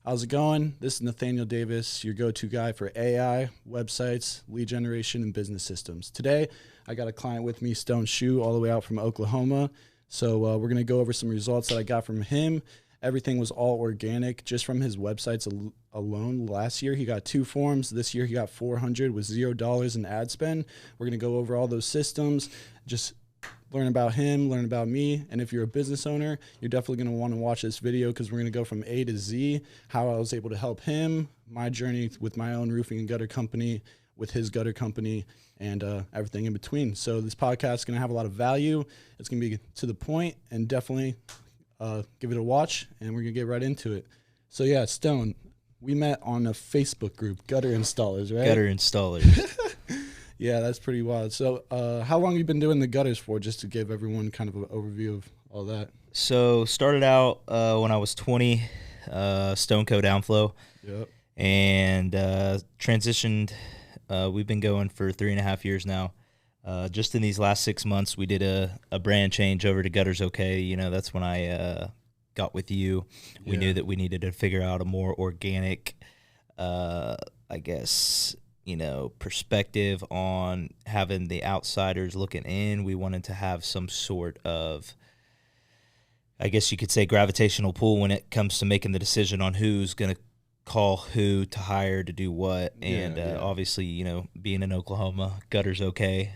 How's it going? This is Nathaniel Davis, your go-to guy for AI, websites, lead generation, and business systems. Today, I got a client with me, Stone Shu, all the way out from Oklahoma. So we're going to go over some results that I got from him. Everything was all organic, just from his websites alone. Last year, he got 2 forms. This year, he got 400 with $0 in ad spend. We're going to go over all those systems, just learn about him, learn about me. And if you're a business owner, you're definitely going to want to watch this video because we're going to go from A to Z, how I was able to help him, my journey with my own roofing and gutter company, with his gutter company, and everything in between. So this podcast is going to have a lot of value. It's going to be to the point, and definitely give it a watch, and we're going to get right into it. So yeah, Stone, we met on a Facebook group, Gutter Installers, right? Gutter Installers. Yeah, that's pretty wild. So how long have you been doing the gutters for, just to give everyone kind of an overview of all that? So started out when I was 20, Stone Co Downflow. Yep. And transitioned. We've been going for 3.5 years now. Just in these last 6 months, we did a brand change over to Gutters OK. You know, that's when I got with you. We knew that we needed to figure out a more organic, I guess, perspective on having the outsiders looking in. We wanted to have some sort of, I guess you could say, gravitational pull when it comes to making the decision on who's going to call who to hire to do what. And obviously, being in Oklahoma, Gutters OK,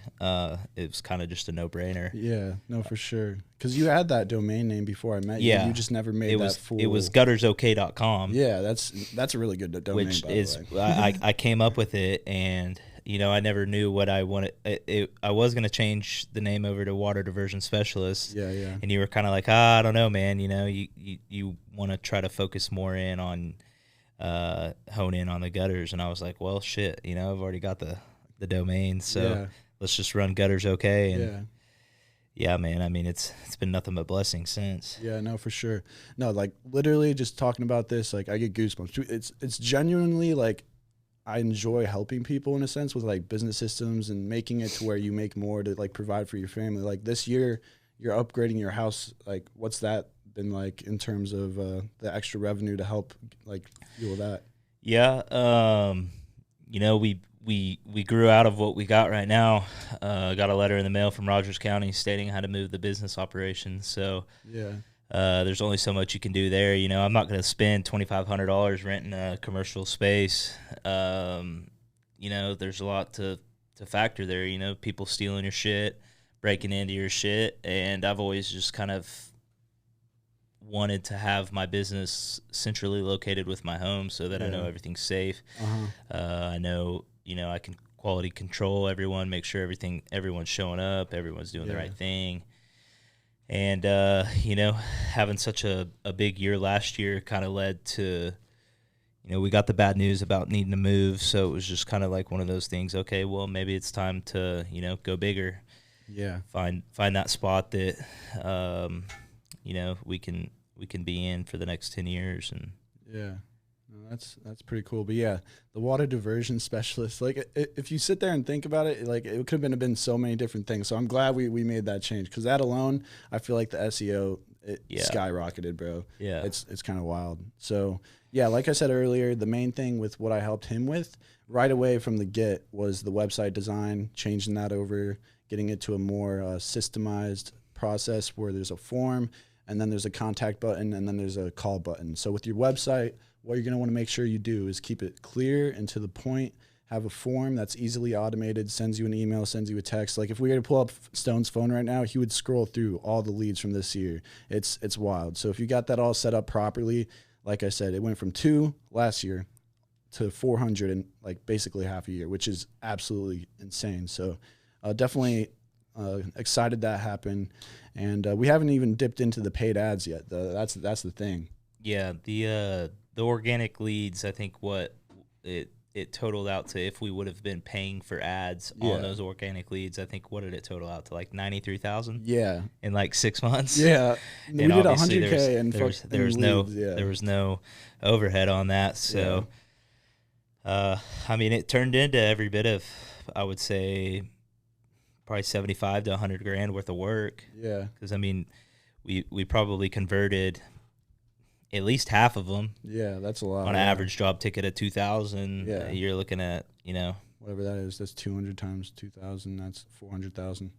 it was kind of just a no-brainer. Yeah, no, for sure. Because you had that domain name before I met you. Yeah. You just never made that full. It was guttersok.com. Yeah, that's a really good domain, which by is, the way. I came up with it, and, I never knew what I wanted. I was going to change the name over to Water Diversion Specialist. Yeah. And you were kind of like, I don't know, man. You want to try to focus more in on, hone in on the gutters. And I was like, well, shit, I've already got the domain, so let's just run Gutters OK. And yeah, man, I mean, it's been nothing but blessings since. Yeah, no, for sure. No, like, literally just talking about this, like, I get goosebumps. It's genuinely, like, I enjoy helping people in a sense with, like, business systems and making it to where you make more to, like, provide for your family. Like, this year, you're upgrading your house. Like, what's that been like in terms of the extra revenue to help, like, fuel that? Yeah, we grew out of what we got right now. Got a letter in the mail from Rogers County stating how to move the business operation. So there's only so much you can do there. I'm not going to spend $2,500 renting a commercial space. There's a lot to factor there. People stealing your shit, breaking into your shit, and I've always just kind of wanted to have my business centrally located with my home so that I know everything's safe. I know, I can quality control everyone, make sure everyone's showing up, everyone's doing the right thing. And, having such a big year last year kind of led to, we got the bad news about needing to move. So it was just kind of like one of those things. Okay, well, maybe it's time to, go bigger. Yeah. Find that spot that, we can be in for the next 10 years. And no, that's pretty cool. But yeah, the water diversion specialist, like, if you sit there and think about it, like, it could have been so many different things. So I'm glad we made that change, because that alone, I feel like the SEO skyrocketed, bro. Yeah, it's kind of wild. So yeah, like I said earlier, the main thing with what I helped him with right away from the get was the website design, changing that over, getting it to a more systemized process where there's a form, and then there's a contact button, and then there's a call button. So with your website, what you're going to want to make sure you do is keep it clear and to the point. Have a form that's easily automated, sends you an email, sends you a text. Like, if we were to pull up Stone's phone right now, he would scroll through all the leads from this year. It's wild. So if you got that all set up properly, like I said, it went from 2 last year to 400 in, like, basically half a year, which is absolutely insane. So definitely excited that happened. And we haven't even dipped into the paid ads yet. That's the thing. Yeah, the organic leads, I think what it totaled out to, if we would have been paying for ads on those organic leads, I think, what did it total out to, like 93,000? Yeah, in like 6 months. Yeah, and we did 100K, and there was no overhead on that. So, I mean, it turned into every bit of, I would say, probably 75 to 100 grand worth of work. Yeah, because I mean, we probably converted, at least half of them. Yeah, that's a lot. On an average job ticket of 2,000, you're looking at, whatever that is. That's 200 times 2,000. That's 400,000.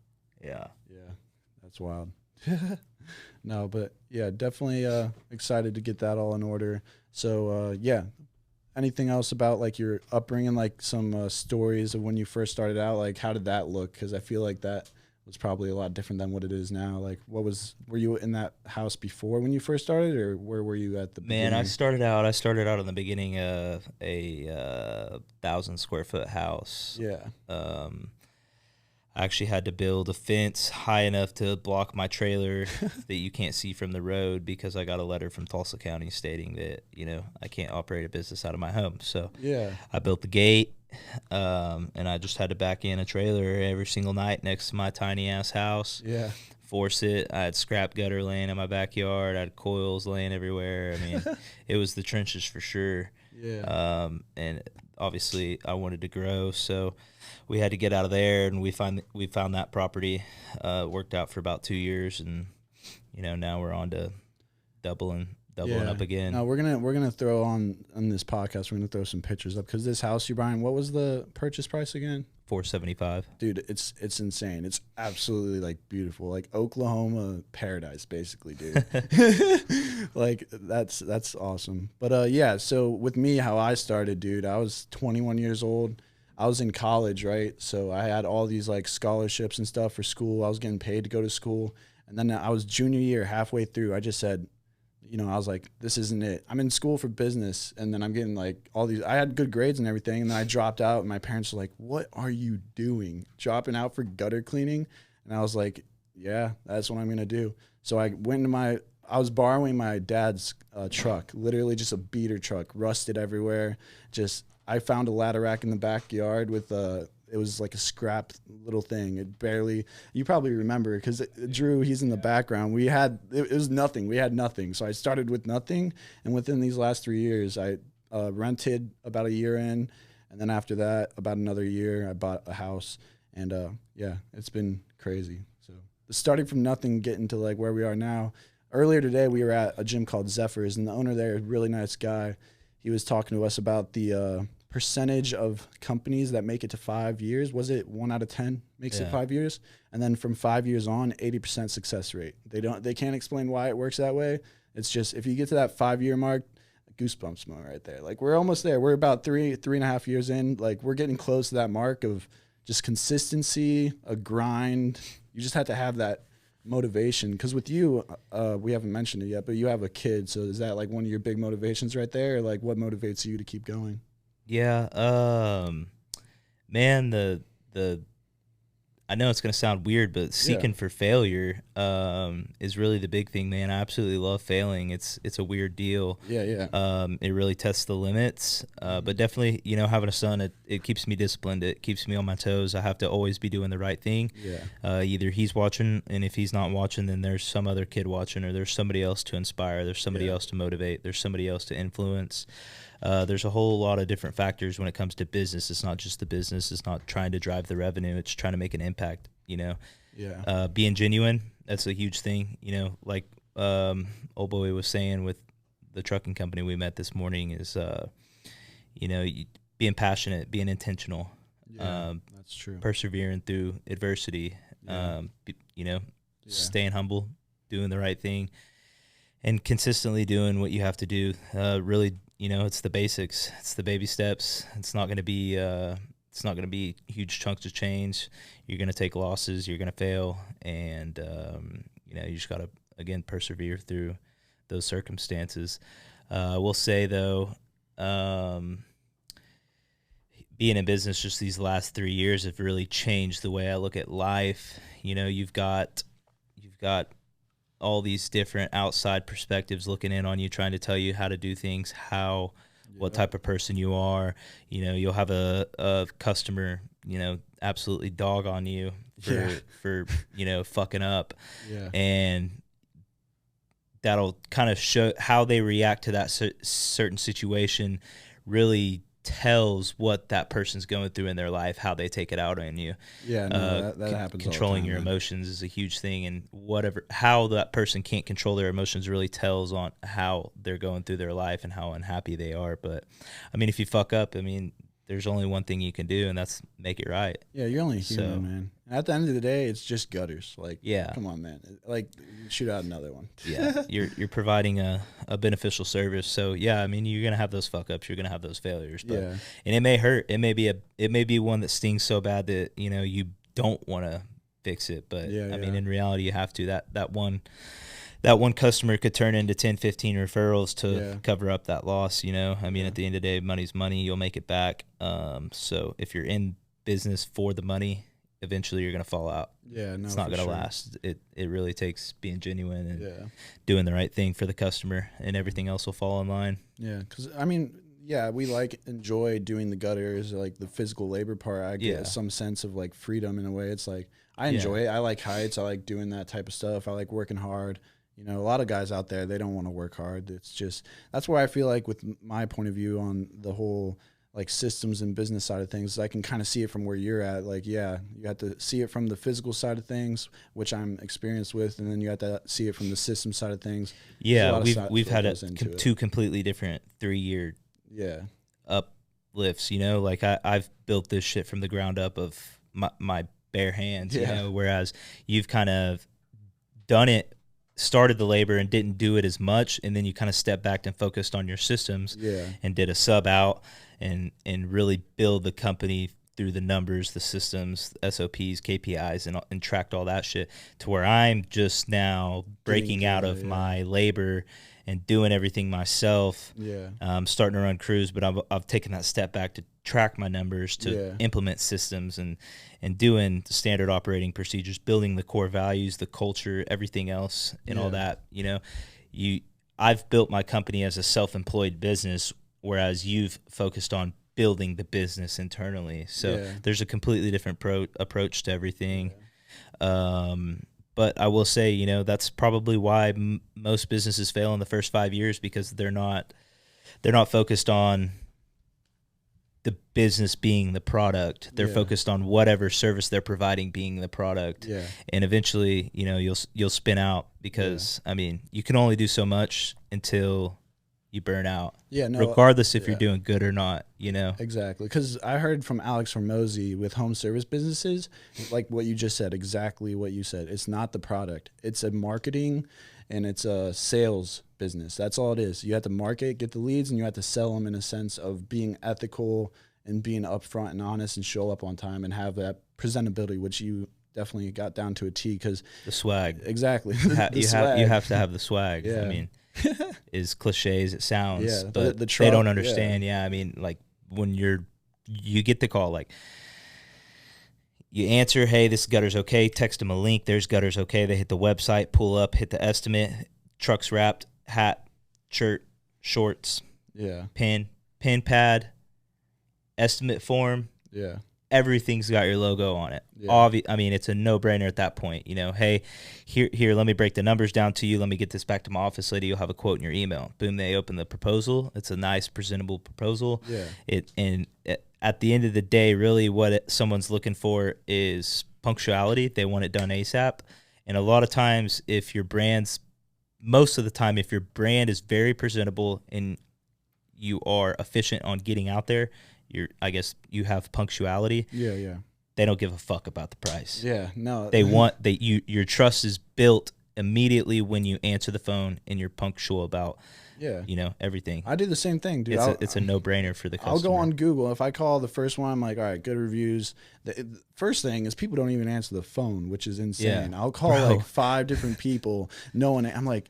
Yeah. Yeah, that's wild. No, but yeah, definitely excited to get that all in order. So yeah, anything else about like your upbringing, like some stories of when you first started out? Like, how did that look? Because I feel like that was probably a lot different than what it is now. Like, were you in that house before when you first started, or where were you at the beginning? I started out in the beginning of a 1,000 square foot house. Yeah. I actually had to build a fence high enough to block my trailer that you can't see from the road, because I got a letter from Tulsa County stating that, I can't operate a business out of my home. So yeah, I built the gate, and I just had to back in a trailer every single night next to my tiny ass house. Yeah. Force it. I had scrap gutter laying in my backyard. I had coils laying everywhere. I mean, it was the trenches for sure. Yeah. And obviously I wanted to grow, so we had to get out of there, and we found that property. Worked out for about 2 years, and now we're on to doubling up again. No, we're gonna throw on this podcast. We're gonna throw some pictures up, because this house you're buying, what was the purchase price again? $475. Dude, it's insane. It's absolutely like beautiful, like Oklahoma paradise, basically, dude. Like that's awesome. But yeah, so with me, how I started, dude, I was 21 years old. I was in college, right? So I had all these like scholarships and stuff for school. I was getting paid to go to school. And then I was junior year, halfway through, I just said, I was like, this isn't it. I'm in school for business, and then I'm getting like all these, I had good grades and everything, and then I dropped out, and my parents were like, what are you doing? Dropping out for gutter cleaning? And I was like, yeah, that's what I'm going to do. So I went into I was borrowing my dad's truck, literally just a beater truck, rusted everywhere. I found a ladder rack in the backyard with it was like a scrap little thing. It barely, you probably remember, because Drew, he's in the background. It was nothing. We had nothing. So I started with nothing. And within these last 3 years, I rented about a year in. And then after that, about another year, I bought a house. And yeah, it's been crazy. So starting from nothing, getting to like where we are now. Earlier today, we were at a gym called Zephyrs, and the owner there, a really nice guy, he was talking to us about the percentage of companies that make it to 5 years. Was it 1 out of 10 makes it 5 years? And then from 5 years on, 80% success rate. They can't explain why it works that way. It's just, if you get to that 5 year mark, goosebumps moment right there. Like, we're almost there. We're about 3.5 years in. Like, we're getting close to that mark of just consistency, a grind. You just have to have that motivation. Because with you, we haven't mentioned it yet, but you have a kid. So is that like one of your big motivations right there? Or like, what motivates you to keep going? Yeah, man, the I know it's gonna sound weird, but seeking for failure is really the big thing, man. I absolutely love failing. It's a weird deal. Yeah. It really tests the limits. But definitely, having a son, it keeps me disciplined. It keeps me on my toes. I have to always be doing the right thing. Yeah. Either he's watching, and if he's not watching, then there's some other kid watching, or there's somebody else to inspire. There's somebody else to motivate. There's somebody else to influence. There's a whole lot of different factors when it comes to business. It's not just the business. It's not trying to drive the revenue. It's trying to make an impact, Yeah. Being genuine, that's a huge thing, like old boy was saying with the trucking company we met this morning is, being passionate, being intentional, That's true. persevering through adversity, staying humble, doing the right thing, and consistently doing what you have to do. Really, it's the basics. It's the baby steps. It's not going to be huge chunks of change. You're going to take losses. You're going to fail, and you just got to again persevere through those circumstances. We'll say though, being in business just these last 3 years have really changed the way I look at life. You've got all these different outside perspectives looking in on you, trying to tell you how to do things, what type of person you are. You'll have a customer, absolutely dog on you for fucking up. Yeah. And that'll kind of show how they react to that certain situation, really tells what that person's going through in their life, how they take it out on you. Yeah, no, that happens. Controlling all the time, your man. emotions is a huge thing, and how that person can't control their emotions really tells on how they're going through their life and how unhappy they are. But I mean, if you fuck up, I mean, there's only one thing you can do, and that's make it right. Yeah, you're only human, So- man. At the end of the day, it's just gutters. Like, Yeah. come on, man. Like, shoot out another one. Yeah, you're providing a beneficial service. So yeah, I mean, you're gonna have those fuck ups, you're gonna have those failures, but Yeah. and it may hurt. It may be one that stings so bad that you don't want to fix it. But Yeah, I mean, yeah. in reality, you have to. That one customer could turn into 10, 15 referrals to Yeah. cover up that loss. I mean, Yeah. at the end of the day, money's money. You'll make it back. So if you're in business for the money, eventually you're gonna fall out. Yeah, no, It's not for gonna sure. last. It really takes being genuine and Yeah. doing the right thing for the customer, and everything else will fall in line. Yeah, because I mean, yeah, we enjoy doing the gutters, like the physical labor part. I get Yeah. some sense of like freedom in a way. It's like I Yeah. enjoy it. I like heights. I like doing that type of stuff. I like working hard. A lot of guys out there, they don't want to work hard. It's just that's where I feel like with my point of view on the whole like systems and business side of things, I can kind of see it from where you're at. Like, yeah, you have to see it from the physical side of things, which I'm experienced with, and then you have to see it from the system side of things. There's a Yeah, lot of we've that had goes into it. two completely different 3-year Yeah, uplifts. Like I've built this shit from the ground up of my bare hands. Yeah. Whereas you've kind of done it, started the labor and didn't do it as much, and then you kind of stepped back and focused on your systems yeah. and did a sub out and really build the company through the numbers, the systems, SOPs, KPIs, and tracked all that shit, to where I'm just now breaking out of my labor and doing everything myself. Yeah. Starting to run crews, but I've taken that step back to track my numbers, to implement systems and doing standard operating procedures, building the core values, the culture, everything else, and all that. I've built my company as a self-employed business, whereas you've focused on building the business internally. So there's a completely different approach to everything. But I will say, that's probably why most businesses fail in the first 5 years, because they're not focused on the business being the product. They're focused on whatever service they're providing being the product. Yeah. And eventually, you'll spin out, because I mean, you can only do so much until you burn out. Yeah, no, regardless if you're doing good or not, Exactly. Because I heard from Alex Hormozy with home service businesses, like what you just said, exactly what you said. It's not the product. It's a marketing and it's a sales business. That's all it is. You have to market, get the leads, and you have to sell them in a sense of being ethical and being upfront and honest and show up on time and have that presentability, which you definitely got down to a T. Because the swag. Exactly. You have to have the swag. Yeah. I mean, as cliche as it sounds, but the they don't understand. Yeah. I mean, like when you get the call, like you answer, hey, this gutter's okay. Text them a link. There's gutters okay. They hit the website, pull up, hit the estimate. Truck's wrapped, hat, shirt, shorts, pen pad, estimate form. Yeah. Everything's got your logo on it. Yeah. I mean, it's a no-brainer at that point. Hey, here, let me break the numbers down to you. Let me get this back to my office lady. You'll have a quote in your email. Boom, they open the proposal. It's a nice, presentable proposal. Yeah. At the end of the day, really what someone's looking for is punctuality. They want it done ASAP. And a lot of times, most of the time, if your brand is very presentable and you are efficient on getting out there, I guess you have punctuality. Yeah. They don't give a fuck about the price. Yeah. No. Your trust is built immediately when you answer the phone and you're punctual about everything. I do the same thing, dude. It's a no-brainer for the customer. I'll go on Google. If I call the first one, I'm like, all right, good reviews. The first thing is people don't even answer the phone, which is insane. Yeah. I'll call like 5 different people. I'm like,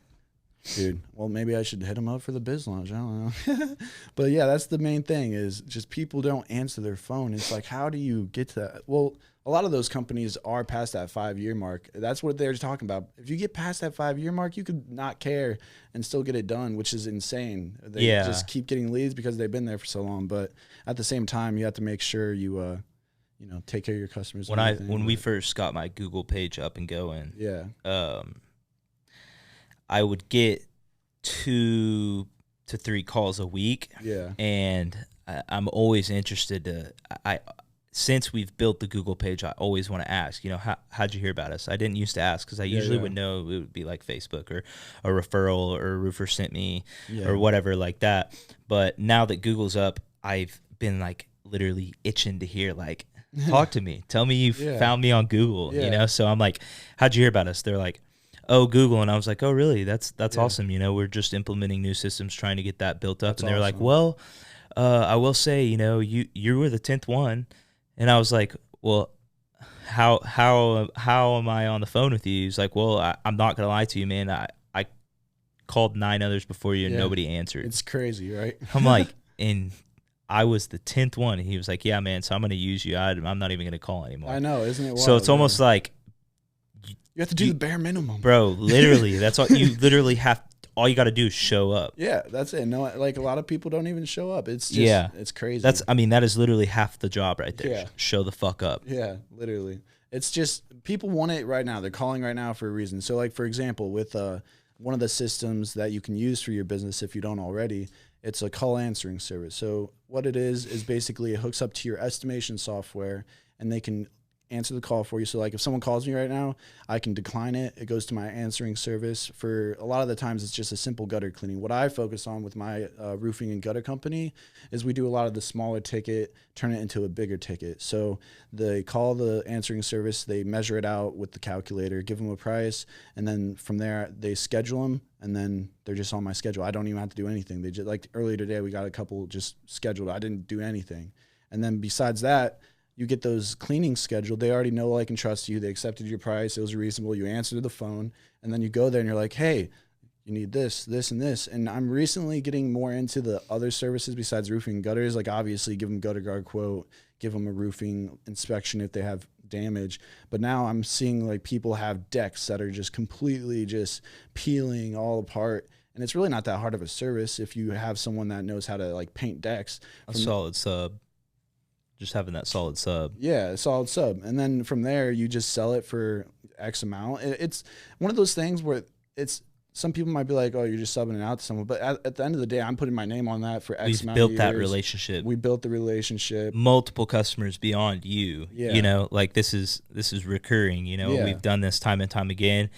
dude, well, maybe I should hit them up for the BizLaunch. I don't know. But yeah, that's the main thing, is just people don't answer their phone. It's like, how do you get to that? Well, a lot of those companies are past that 5-year mark. That's what they're talking about. If you get past that 5-year mark, you could not care and still get it done, which is insane. They just keep getting leads because they've been there for so long. But at the same time, you have to make sure you take care of your customers. When we first got my Google page up and going, I would get 2 to 3 calls a week. Yeah. And I'm always interested to, since we've built the Google page, I always want to ask, how'd you hear about us? I didn't used to ask because I usually would know it would be like Facebook or a referral or a roofer sent me or whatever like that. But now that Google's up, I've been like literally itching to hear, like, talk to me. Tell me you found me on Google, So I'm like, how'd you hear about us? They're like, oh, Google. And I was like, oh, really? That's awesome. We're just implementing new systems, trying to get that built up. And they're like, well, I will say, you were the 10th one. And I was like, well, how am I on the phone with you? He's like, well, I'm not gonna lie to you, man. I called 9 others before you, and nobody answered. It's crazy, right? I'm like, and I was the 10th one. And he was like, yeah, man. So I'm gonna use you. I'm not even gonna call anymore. I know, isn't it wild? So it's almost like you have to do the bare minimum, bro. Literally, that's all you literally have. All you got to do is show up. Yeah, that's it. No, like a lot of people don't even show up. It's just, it's crazy. That is literally half the job right there. Yeah. Show the fuck up. Yeah, literally. It's just, people want it right now. They're calling right now for a reason. So like, for example, with one of the systems that you can use for your business, if you don't already, it's a call answering service. So what it is basically it hooks up to your estimation software, and they can answer the call for you. So like if someone calls me right now, I can decline it. It goes to my answering service. For a lot of the times, it's just a simple gutter cleaning. What I focus on with my roofing and gutter company is we do a lot of the smaller ticket, turn it into a bigger ticket. So they call the answering service, they measure it out with the calculator, give them a price, and then from there they schedule them, and then they're just on my schedule. I don't even have to do anything. They just, like earlier today, we got a couple just scheduled. I didn't do anything. And then besides that, you get those cleanings scheduled. They already know, like, and trust you. They accepted your price. It was reasonable. You answer the phone, and then you go there and you're like, hey, you need this, this, and this. And I'm recently getting more into the other services besides roofing and gutters. Like, obviously, give them gutter guard quote, give them a roofing inspection if they have damage. But now I'm seeing, like, people have decks that are just completely just peeling all apart. And it's really not that hard of a service if you have someone that knows how to, like, paint decks. A solid sub. Just having that solid sub. Yeah, a solid sub. And then from there, you just sell it for X amount. It's one of those things where it's, some people might be like, oh, you're just subbing it out to someone. But at the end of the day, I'm putting my name on that for X amount of years. We've built that relationship. We built the relationship. Multiple customers beyond you. Yeah. Like this is recurring. We've done this time and time again.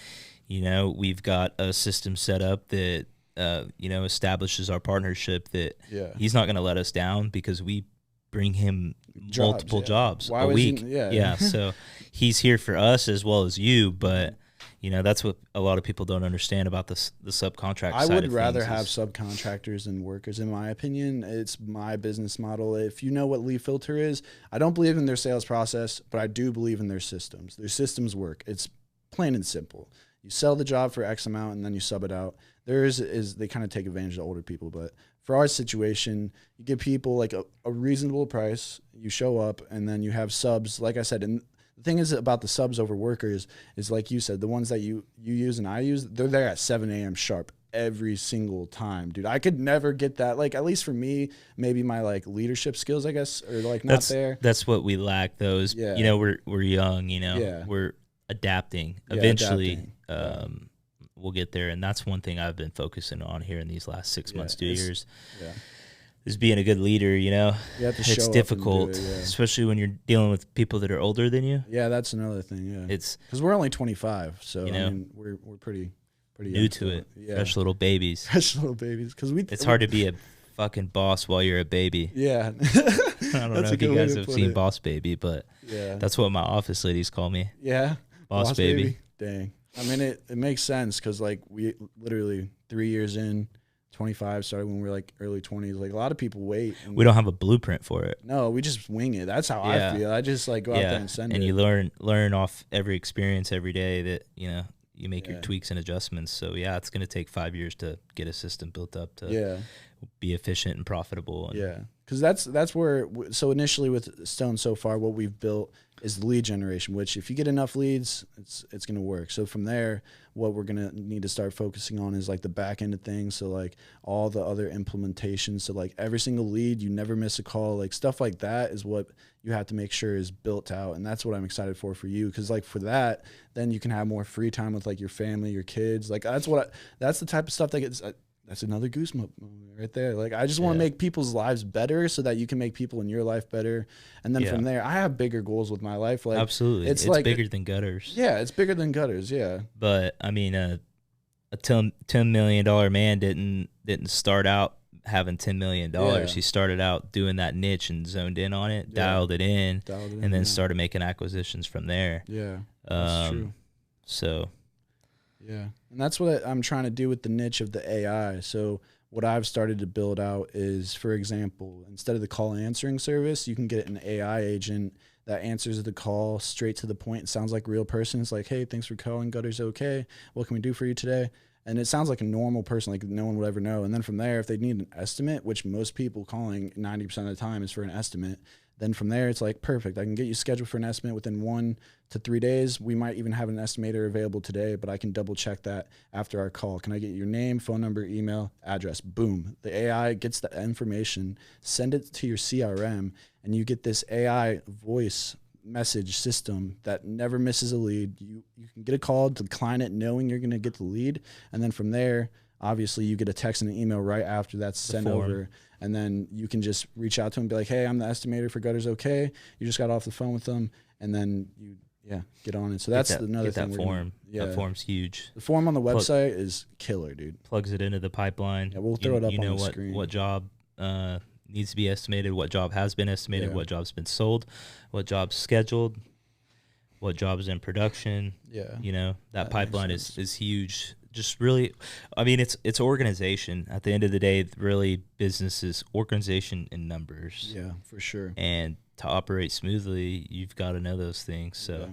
We've got a system set up that, establishes our partnership that he's not going to let us down because we bring him multiple jobs a week. So he's here for us as well as you, but that's what a lot of people don't understand about the subcontract side of things. I would rather have subcontractors than workers, in my opinion. It's my business model. If you know what Leaf Filter is, I don't believe in their sales process, but I do believe in their systems. Their systems work. It's plain and simple. You sell the job for X amount and then you sub it out. Theirs is they kind of take advantage of older people, but for our situation, you give people like a reasonable price, you show up, and then you have subs, like I said. And the thing is about the subs over workers is, like you said, the ones that you use and I use, they're there at 7 a.m. sharp every single time, dude. I could never get that. Like, at least for me, maybe my like leadership skills, I guess, are like not there. That's what we lack. Those, we're young, we're adapting. Eventually, we'll get there, and that's one thing I've been focusing on here in these last 6 months, 2 years. Is being a good leader. You have to it's difficult, especially when you're dealing with people that are older than you. Yeah, that's another thing. Yeah, it's because we're only 25, so I mean, we're pretty new to it. Fresh little babies. Fresh little babies. Because it's hard to be a fucking boss while you're a baby. Yeah. I don't know if you guys have seen Boss Baby, but that's what my office ladies call me. Yeah. Boss baby. Dang. I mean, it makes sense because, like, we literally 3 years in, 25, started when we were, like, early 20s. Like, a lot of people wait. We don't have a blueprint for it. No, we just wing it. That's how I feel. I just, like, go out there and send it. And you learn off every experience every day that, you make your tweaks and adjustments. So, it's going to take 5 years to get a system built up to be efficient and profitable. And because that's where, so initially with Stone so far, what we've built is the lead generation, which if you get enough leads, it's going to work. So from there, what we're going to need to start focusing on is like the back end of things. So like all the other implementations. So like every single lead, you never miss a call, like stuff like that is what you have to make sure is built out. And that's what I'm excited for you. Cause like for that, then you can have more free time with like your family, your kids. Like that's the type of stuff that That's another goosebump moment right there. Like, I just want to Yeah. make people's lives better so that you can make people in your life better. And then Yeah. from there, I have bigger goals with my life. Like, Absolutely. It's like bigger than gutters. Yeah, it's bigger than gutters. Yeah. But I mean, a $10 million man didn't start out having $10 million. Yeah. He started out doing that niche and zoned in on it, dialed it in, and then started making acquisitions from there. Yeah, that's true. So, yeah, and that's what I'm trying to do with the niche of the AI. So what I've started to build out is, for example, instead of the call answering service, you can get an AI agent that answers the call straight to the point. It sounds like a real person. It's like, hey, thanks for calling. Gutter's okay. What can we do for you today? And it sounds like a normal person, like no one would ever know. And then from there, if they need an estimate, which most people calling 90% of the time is for an estimate, then from there, it's like, perfect. I can get you scheduled for an estimate within 1 to 3 days. We might even have an estimator available today, but I can double check that after our call. Can I get your name, phone number, email, address? Boom. The AI gets the information, send it to your CRM, and you get this AI voice message system that never misses a lead. You can get a call, decline it knowing you're going to get the lead, and then from there, obviously you get a text and an email right after that's sent over, and then you can just reach out to them and be like, hey, I'm the estimator for Gutters Okay. You just got off the phone with them, and then you get on it. So that's another thing. That form. That form's huge. The form on the website is killer, dude. Plugs it into the pipeline. Yeah, we'll throw it up on the screen. What job needs to be estimated, what job has been estimated, what job's been sold, what job's scheduled, what job's in production. Yeah. You know, that pipeline is huge. Just really, I mean, it's organization. At the end of the day, really business is organization and numbers. Yeah, for sure. And to operate smoothly, you've got to know those things. So,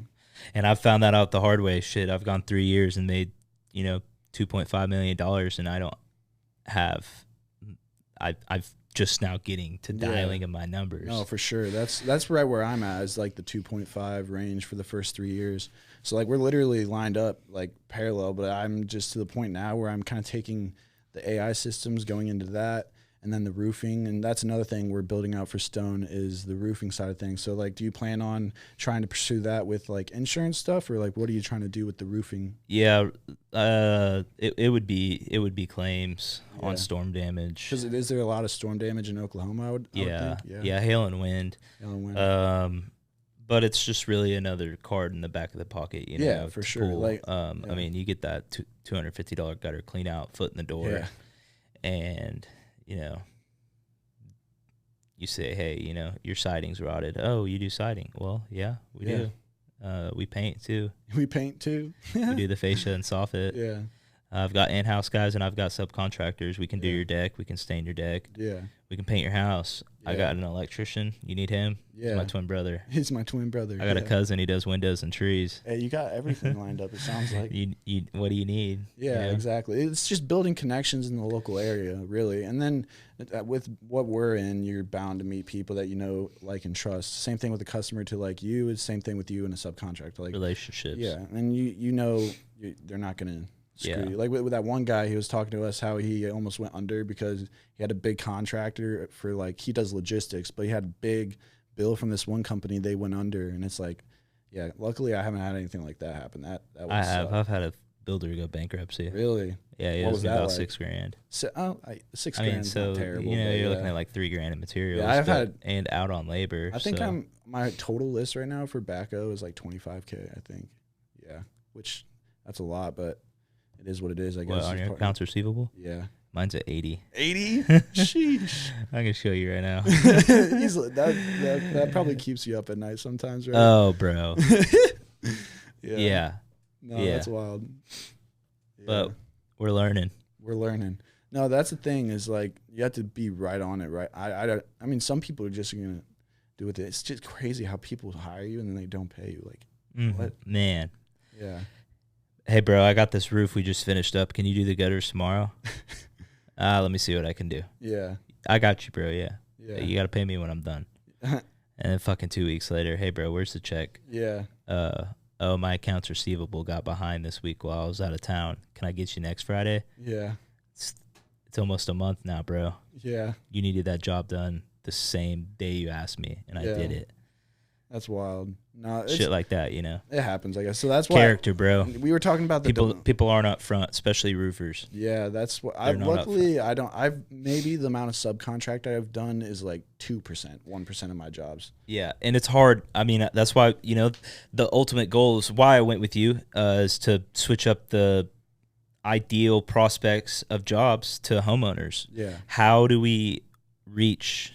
and I've found that out the hard way. Shit, I've gone 3 years and made, $2.5 million, and I don't have, I've just now getting to dialing in my numbers. No, for sure. That's right where I'm at, is like the 2.5 range for the first 3 years. So like we're literally lined up like parallel, but I'm just to the point now where I'm kind of taking the AI systems, going into that, and then the roofing. And that's another thing we're building out for Stone, is the roofing side of things. So like, do you plan on trying to pursue that with like insurance stuff, or like what are you trying to do with the roofing? Yeah, it would be claims on storm damage. Because is there a lot of storm damage in Oklahoma? I would think. Yeah, hail and wind. Hail and wind. But it's just really another card in the back of the pocket, Yeah, for sure. Pull. Like, I mean, you get that $250 gutter clean out, foot in the door, and you say, hey, your siding's rotted. Oh, you do siding? Well, yeah, we do. We paint too. We paint too. We do the fascia and soffit. Yeah. I've got in-house guys and I've got subcontractors. We can do your deck. We can stain your deck. Yeah. We can paint your house. I got an electrician. You need him? Yeah. He's my twin brother. He's my twin brother. I got a cousin. He does windows and trees. Hey, you got everything lined up, it sounds like. What do you need? Yeah, exactly. It's just building connections in the local area, really. And then with what we're in, you're bound to meet people that you know, like, and trust. Same thing with a customer to like you. It's the same thing with you and a subcontractor. Like relationships. Yeah, and they're not going to screw you. Like with that one guy, he was talking to us how he almost went under because he had a big contractor for, like, he does logistics, but he had a big bill from this one company. They went under, and it's like, yeah, luckily I haven't had anything like that happen. That would I have. suck. I've had a builder go bankruptcy. Really? Yeah, it was about like? $6,000. So, $6,000 I mean, so not terrible. You're looking at like $3,000 in materials. Yeah, I've had, and out on labor. I think my total list right now for backhoe is like $25,000. I think. Yeah, which that's a lot, but it is what it is. I guess. On your accounts receivable? Yeah. Mine's at 80. 80? Sheesh. I can show you right now. that probably keeps you up at night sometimes, right? Oh, bro. Yeah. No, that's wild. Yeah. But we're learning. No, that's the thing, is like you have to be right on it, right? I mean, some people are just gonna do it. It's just crazy how people hire you and then they don't pay you. Like, what? Man. Yeah. Hey, bro, I got this roof we just finished up. Can you do the gutters tomorrow? Let me see what I can do. Yeah. I got you, bro. Yeah. Yeah. You got to pay me when I'm done. And then fucking 2 weeks later, hey, bro, where's the check? Yeah. Oh, my accounts receivable got behind this week while I was out of town. Can I get you next Friday? Yeah. It's almost a month now, bro. Yeah. You needed that job done the same day you asked me, and I did it. That's wild. No, Shit like that, you know. it happens, I guess. So that's why Character, bro. we were talking about the People aren't up front, especially roofers. Yeah, that's what They're not luckily I don't. I've maybe the amount of subcontract I've done is like 2%, 1% of my jobs. Yeah, and it's hard. I mean, that's why, you know, the ultimate goal is why I went with you is to switch up the ideal prospects of jobs to homeowners. Yeah. How do we reach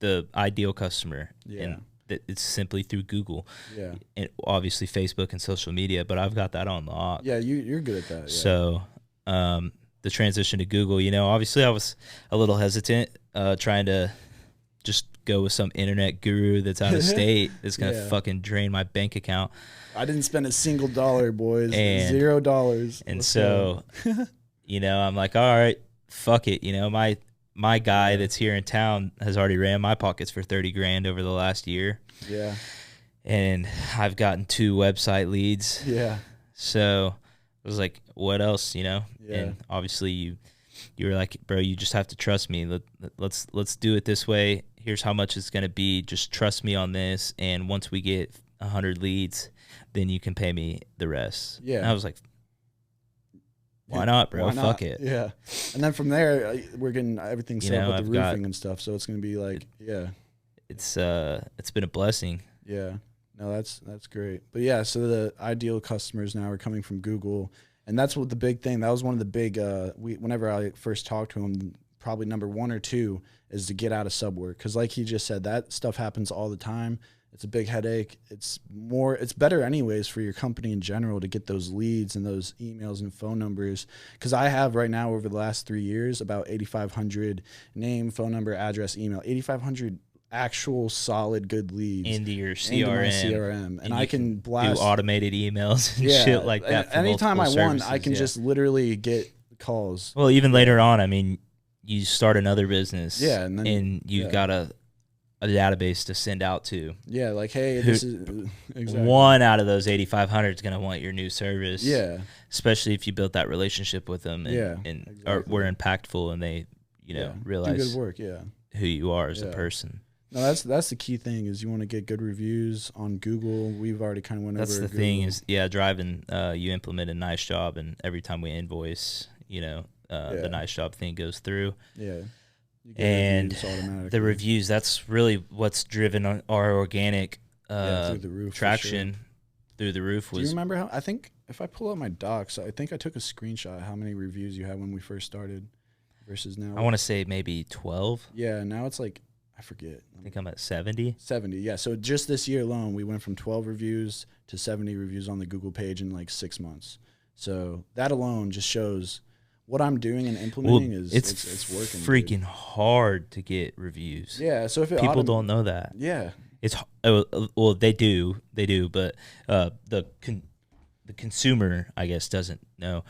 the ideal customer? Yeah. And it's simply through Google. Yeah. And obviously Facebook and social media, but I've got that on lock. Yeah, you're good at that. Yeah. So the transition to Google, you know, obviously I was a little hesitant trying to just go with some internet guru that's out of state that's going to fucking drain my bank account. I didn't spend a single dollar, boys. And, $0. And so, you know, I'm like, all right, fuck it. You know, my guy that's here in town has already ran my pockets for 30 grand over the last year. Yeah. And I've gotten 2 website leads. Yeah. So I was like, what else, you know? Yeah. And obviously you were like, bro, you just have to trust me. Let's do it this way. Here's how much it's going to be. Just trust me on this. And once we get 100 leads, then you can pay me the rest. Yeah. And I was like, why not, bro? Why not? Fuck it. Yeah. And then from there, we're getting everything set up with I've the roofing and stuff. So it's going to be like, it's been a blessing. Yeah. No, that's great. But yeah, so the ideal customers now are coming from Google. And that's what the big thing, that was one of the big, whenever I first talked to him, probably number 1 or 2 is to get out of sub work. Cause like he just said, that stuff happens all the time. It's a big headache. It's better anyways for your company in general to get those leads and those emails and phone numbers. Cause I have right now over the last 3 years, about 8,500 name, phone number, address, email, 8,500 actual solid good leads into your into my CRM. And I can blast do automated emails and shit like that. And anytime I want, I can just literally get calls. Well, even later on, I mean, you start another business, and then, you've got a database to send out to. Yeah, like, hey, this is exactly. 1 out of those 8,500 is going to want your new service. Yeah, especially if you built that relationship with them, and, exactly. were impactful, and they, realize do good work. Yeah, who you are as a person. No, that's the key thing is you want to get good reviews on Google. We've already kind of went over. That's the thing is, driving. You implement a nice job, and every time we invoice, the nice job thing goes through. Yeah. And the reviews, that's really what's driven our organic through the roof traction through the roof. Do you remember how, I think if I pull up my docs, I think I took a screenshot of how many reviews you had when we first started versus now. I want to say maybe 12. Yeah, now it's like, I forget. I think I'm at 70. 70, yeah. So just this year alone, we went from 12 reviews to 70 reviews on the Google page in like 6 months. So that alone just shows what I'm doing and implementing is it's working. Freaking hard to get reviews. Yeah, so if people don't know that. Yeah, it's well they do, but the consumer, I guess, doesn't know.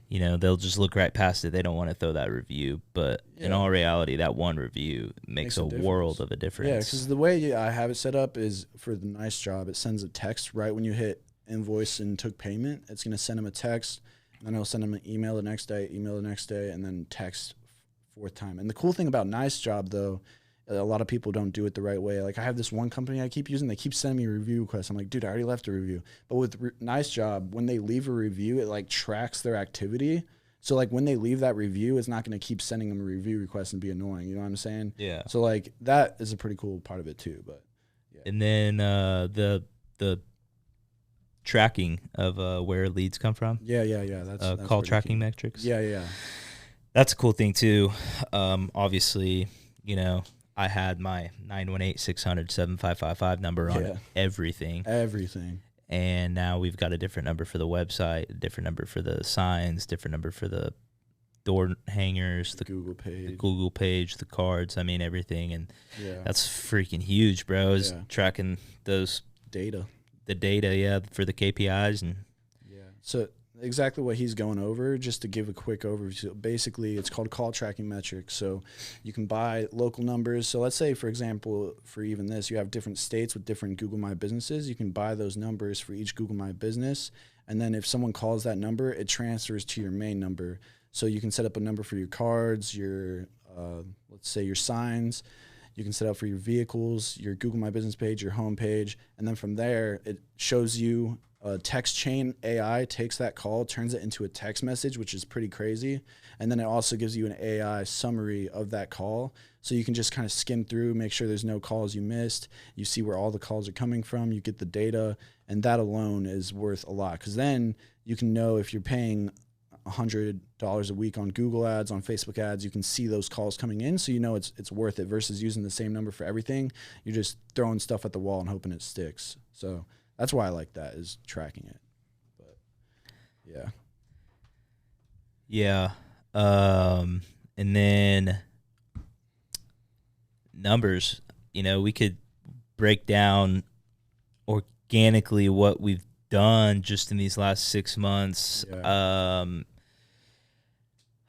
They'll just look right past it. They don't want to throw that review, but in all reality, that one review makes a world of a difference. Yeah, because the way I have it set up is for the nice job, it sends a text right when you hit invoice and took payment. It's going to send them a text. Then it'll send them an email the next day, and then text 4th time. And the cool thing about Nice Job, though, a lot of people don't do it the right way. Like, I have this one company I keep using. They keep sending me review requests. I'm like, dude, I already left a review. But with Nice Job, when they leave a review, it, like, tracks their activity. So, like, when they leave that review, it's not going to keep sending them a review request and be annoying. You know what I'm saying? Yeah. So, like, that is a pretty cool part of it, too. But yeah. And then the tracking of where leads come from. Yeah. That's call tracking metrics. Yeah. That's a cool thing too. Obviously, I had my 918-600-7555 number on everything. And now we've got a different number for the website, a different number for the signs, different number for the door hangers, the Google page, the cards. I mean, everything. And that's freaking huge, bro. Is tracking those the data, for the KPIs. And so exactly what he's going over, just to give a quick overview. So basically, it's called call tracking metrics. So you can buy local numbers. So let's say, for example, for even this, you have different states with different Google My Businesses. You can buy those numbers for each Google My Business. And then if someone calls that number, it transfers to your main number. So you can set up a number for your cards, your, let's say your signs. You can set up for your vehicles, your Google My Business page, your home page, and then from there it shows you a text chain. AI takes that call, turns it into a text message, which is pretty crazy, and then it also gives you an AI summary of that call, so you can just kind of skim through, make sure there's no calls you missed. You see where all the calls are coming from. You get the data, and that alone is worth a lot, because then you can know if you're paying $100 a week on Google ads, on Facebook ads, you can see those calls coming in, so you know it's worth it, versus using the same number for everything. You're just throwing stuff at the wall and hoping it sticks. So that's why I like that, is tracking it. But yeah. Yeah. And then numbers, we could break down organically what we've done just in these last 6 months. Yeah.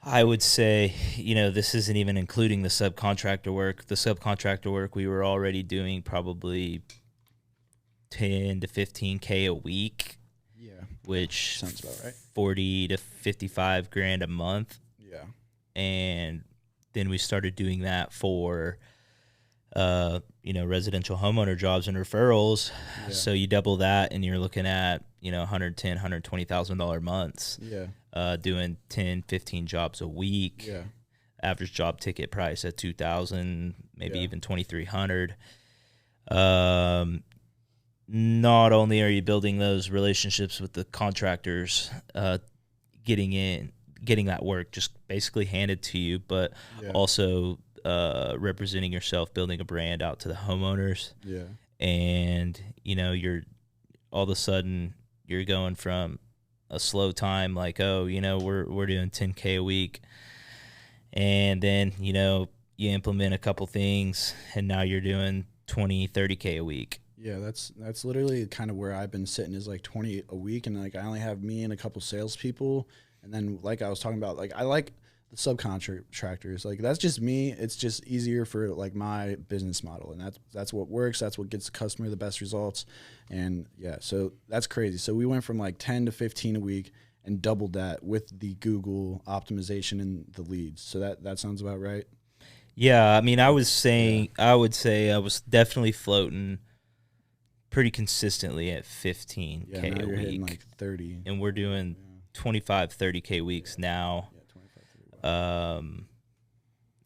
I would say, this isn't even including the subcontractor work. The subcontractor work, we were already doing probably 10 to 15K a week. Yeah. Which sounds about right. 40 to 55 grand a month. Yeah. And then we started doing that for residential homeowner jobs and referrals. Yeah. So you double that and you're looking at, $110,000, $120,000 months. Yeah. Doing 10, 15 jobs a week. Yeah. Average job ticket price at $2,000, maybe even $2,300. Not only are you building those relationships with the contractors, getting that work just basically handed to you, but also representing yourself, building a brand out to the homeowners. Yeah. And, you're all of a sudden you're going from a slow time like, we're doing 10K a week. And then, you implement a couple things and now you're doing 20, 30K a week. Yeah, that's literally kind of where I've been sitting, is like 20 a week, and like I only have me and a couple salespeople, and then like I was talking about, like I like the subcontractors, like that's just me. It's just easier for like my business model, and that's what works. That's what gets the customer the best results, and yeah, so that's crazy. So we went from like 10 to 15 a week and doubled that with the Google optimization and the leads. So that sounds about right. Yeah, I mean, I would say I was definitely floating pretty consistently at 15K now you're a week. hitting like 30. And we're doing 25, 30K weeks now. Yeah, 25,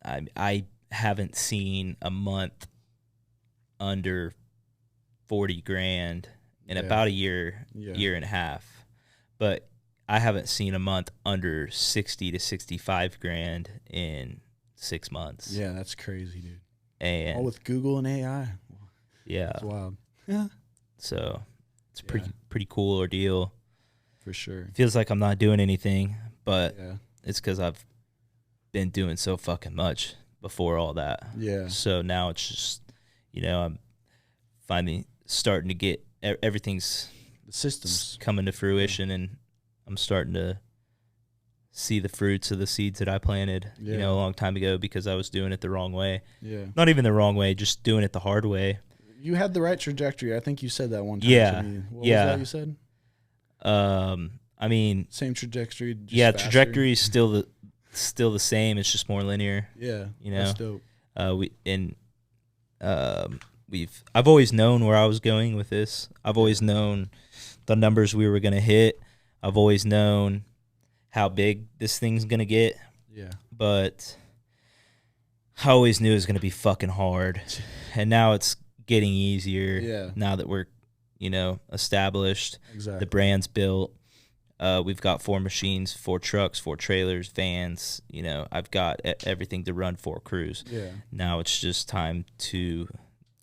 30. I haven't seen a month under 40 grand in about a year and a half. But I haven't seen a month under 60 to 65 grand in 6 months. Yeah, that's crazy, dude. And all with Google and AI. Yeah. It's wild. Yeah. So it's pretty cool ordeal. For sure. Feels like I'm not doing anything, but Yeah. it's because I've been doing so fucking much before all that. Yeah. So now it's just, I'm finally starting to get everything's The systems coming to fruition, and I'm starting to see the fruits of the seeds that I planted, a long time ago, because I was doing it the wrong way. Yeah. Not even the wrong way, just doing it the hard way. You had the right trajectory. I think you said that one time Yeah. to me. What Yeah. was that you said? I mean, Same trajectory. Just yeah, faster. trajectory is still the same. It's just more linear. Yeah. You know? That's dope. I've always known where I was going with this. I've always known the numbers we were going to hit. I've always known how big this thing's going to get. Yeah. But I always knew it was going to be fucking hard. And now it's getting easier. Yeah. Now that we're, established. Exactly. The brand's built. We've got 4 machines, 4 trucks, 4 trailers, vans. I've got everything to run 4 crews. Yeah. Now it's just time to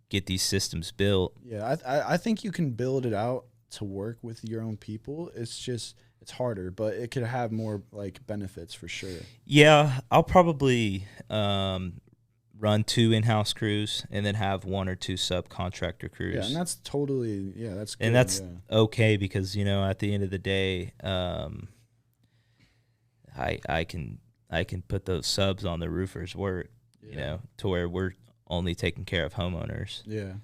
get these systems built. Yeah. I think you can build it out to work with your own people. It's harder, but it could have more like benefits for sure. Yeah, I'll probably run 2 in-house crews and then have 1 or 2 subcontractor crews. Yeah, and that's totally that's good. And that's okay because at the end of the day, I can put those subs on the roofers' work, to where we're only taking care of homeowners. Yeah.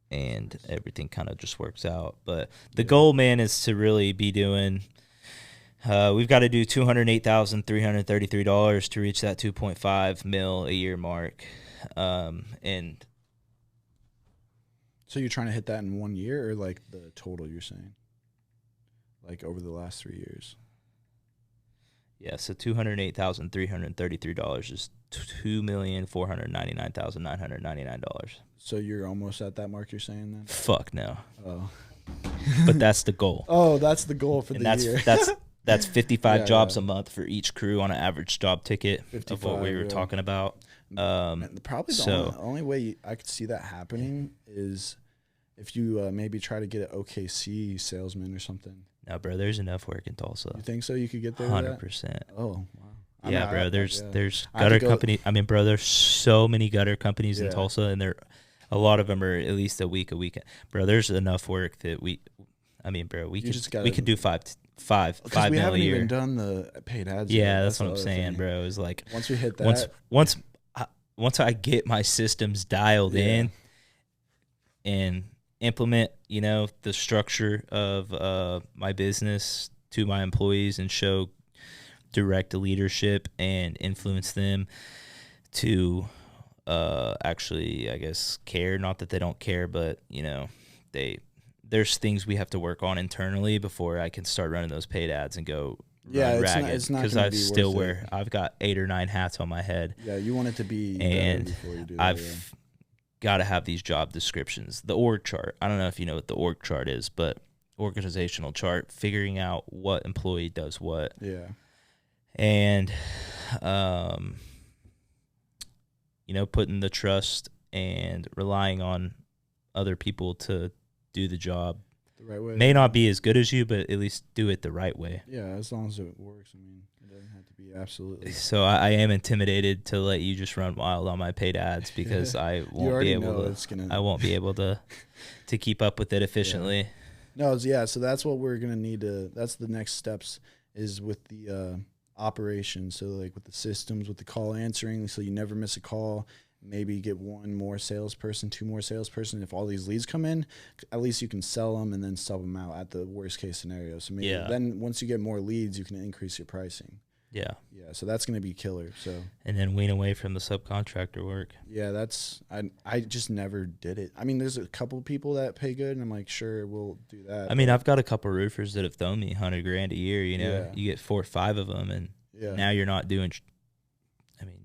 And everything kind of just works out. But the goal, man, is to really be doing. We've got to do $208,333 to reach that 2.5 mil a year mark. And So you're trying to hit that in 1 year, or like the total you're saying? Like over the last 3 years? yeah, so $208,333 is $2,499,999. So you're almost at that mark you're saying then? Fuck no. Oh. But that's the goal. Oh, that's the goal for And the year. that's 55 Yeah, jobs yeah. a month for each crew on an average job ticket of what we 55, were yeah. talking about. And probably the so- only way I could see that happening is if you maybe try to get an OKC salesman or something. No, bro, there's enough work in Tulsa. You think so? You could get there with that? 100%. Oh, wow. I Yeah, mean, bro. yeah. There's I have to gutter go- company. I mean, bro, there's so many gutter companies in Yeah. Tulsa, and a lot of them are at least a weekend. Bro, there's enough work that we could do five Because we mil a haven't year. even done the paid ads. Yeah, yet. that's what the I'm other saying, thing. bro. Is like Once we hit that, once I get my systems dialed Yeah. in and implement, the structure of my business to my employees and show direct leadership and influence them to actually, I guess, care. Not that they don't care, but there's things we have to work on internally before I can start running those paid ads and go it's not because gonna I be still worth it. I've got 8 or 9 hats on my head. Yeah, you want it to be better And before you do that. I've got to have these job descriptions. The org chart. I don't know if you know what the org chart is, but organizational chart, figuring out what employee does what. Yeah. And, putting the trust and relying on other people to do the job. The right way. May not be as good as you, but at least do it the right way. Yeah, as long as it works. I mean, it doesn't have to be absolutely. So I am intimidated to let you just run wild on my paid ads because I won't be able to. I won't be able to keep up with it efficiently. Yeah. No, so that's what we're gonna need to. That's the next steps is with the operation. So like with the systems, with the call answering, so you never miss a call. Maybe get 1 more salesperson, 2 more salesperson. If all these leads come in, at least you can sell them and then sub them out at the worst case scenario. So maybe then once you get more leads, you can increase your pricing. Yeah. Yeah. So that's going to be killer. So. And then wean away from the subcontractor work. Yeah, I just never did it. I mean, there's a couple people that pay good, and I'm like, sure, we'll do that. I mean, I've got a couple roofers that have thrown me $100,000 a year. Yeah. You get 4 or 5 of them, and yeah. now you're not doing. I mean,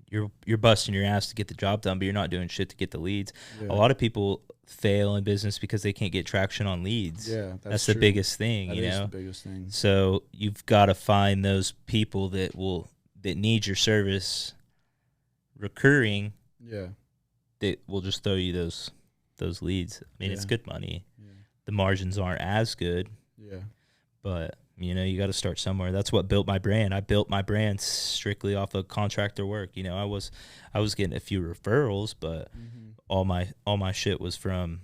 you're busting your ass to get the job done, but you're not doing shit to get the leads. Yeah. A lot of people fail in business because they can't get traction on leads. Yeah, that's the biggest thing. That is the biggest thing. So you've got to find those people that need your service recurring. Yeah. That will just throw you those leads. I mean, it's good money. Yeah. The margins aren't as good. Yeah. But you got to start somewhere. That's what built my brand. I built my brand strictly off of contractor work. I was getting a few referrals, but all my shit was from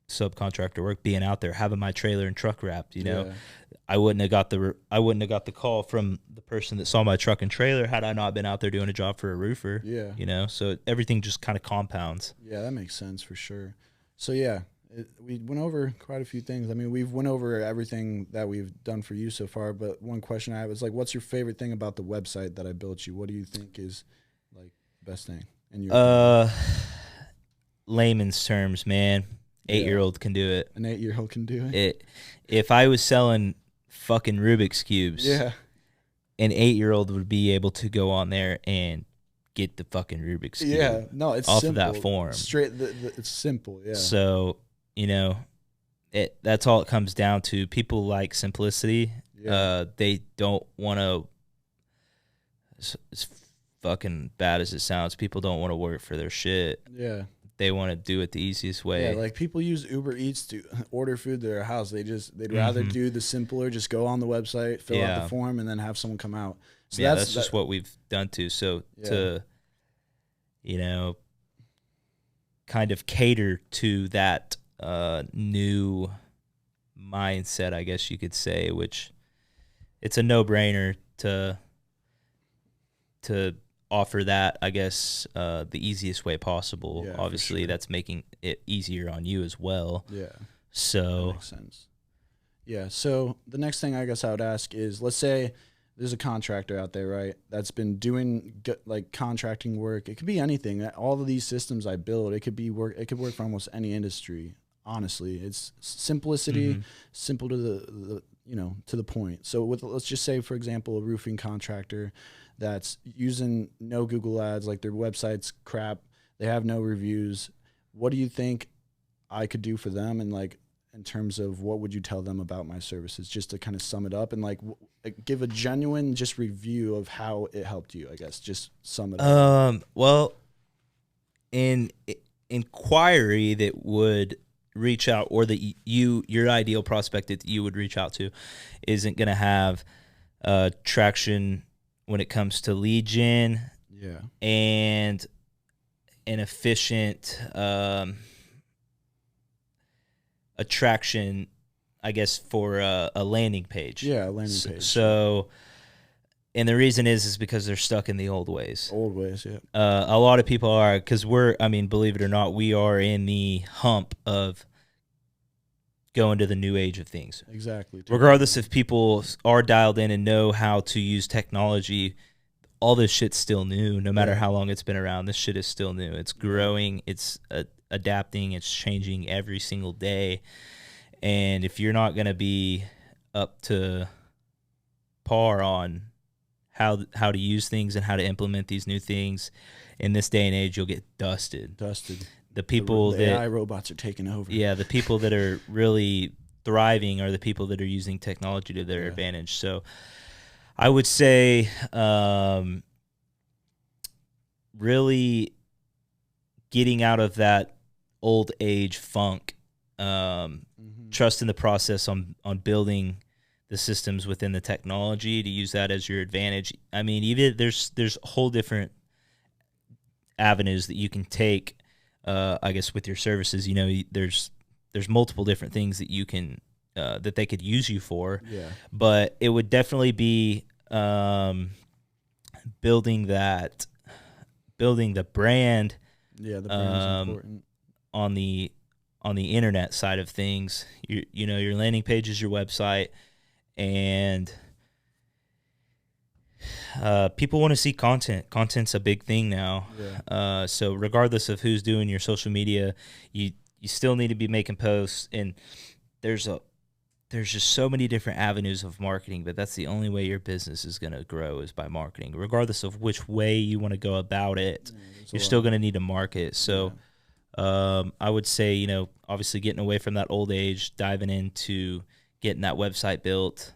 subcontractor work, being out there, having my trailer and truck wrapped. I wouldn't have got the call from the person that saw my truck and trailer had I not been out there doing a job for a roofer. Yeah. So everything just kind of compounds. Yeah, that makes sense for sure. So yeah, we went over quite a few things. I mean, we've went over everything that we've done for you so far, but one question I have is like, what's your favorite thing about the website that I built you? What do you think is like the best thing? In your layman's terms, man. 8-year-old can do it. An 8-year-old can do it. If I was selling fucking Rubik's cubes, yeah, an 8-year-old would be able to go on there and get the fucking Rubik's cube. Yeah, no, it's off simple. of that form. Straight, it's simple. Yeah. So that's all it comes down to. People like simplicity. Yeah. They don't want to. As fucking bad as it sounds, people don't want to work for their shit. Yeah. They want to do it the easiest way. Yeah, like people use Uber Eats to order food to their house. They'd rather do the simpler, just go on the website, fill out the form, and then have someone come out. So that's just what we've done too. So to, kind of cater to that new mindset, I guess you could say, which it's a no-brainer to offer that, I guess, the easiest way possible. Yeah, obviously, sure. That's making it easier on you as well. Yeah. So that makes sense. Yeah. So the next thing I guess I would ask is, let's say there's a contractor out there, right, that's been doing like contracting work. It could be anything. All of these systems I build, it could work for almost any industry. Honestly, it's simplicity, simple to the to the point. So let's just say, for example, a roofing contractor that's using no Google ads, like their website's crap, they have no reviews. What do you think I could do for them? And like, in terms of what would you tell them about my services, just to kind of sum it up and like give a genuine just review of how it helped you, I guess, just sum it up. Well, in inquiry that would reach out, or that your ideal prospect that you would reach out to isn't going to have traction when it comes to lead gen, and an efficient attraction, I guess, for a landing page. Yeah, a landing page. So, and the reason is because they're stuck in the old ways. Old ways, yeah. A lot of people are, because believe it or not, we are in the hump of going to the new age of things. Exactly. Regardless if people are dialed in and know how to use technology, all this shit's still new. No matter how long it's been around, this shit is still new. It's growing. It's adapting. It's changing every single day. And if you're not going to be up to par on how to use things and how to implement these new things in this day and age, you'll get dusted. The people the AI robots are taking over. Yeah, the people that are really thriving are the people that are using technology to their advantage. So I would say really getting out of that old age funk, trust in the process on building the systems within the technology to use that as your advantage. I mean, even there's whole different avenues that you can take. I guess with your services, there's multiple different things that you can that they could use you for. Yeah. But it would definitely be building the brand. Yeah, the brand is important. On the internet side of things. Your landing page is your website, and people want to see content. Content's a big thing now. Yeah. So regardless of who's doing your social media, you still need to be making posts. And there's just so many different avenues of marketing, but that's the only way your business is going to grow is by marketing. Regardless of which way you want to go about it, you're still going to need to market. So I would say, obviously getting away from that old age, diving into getting that website built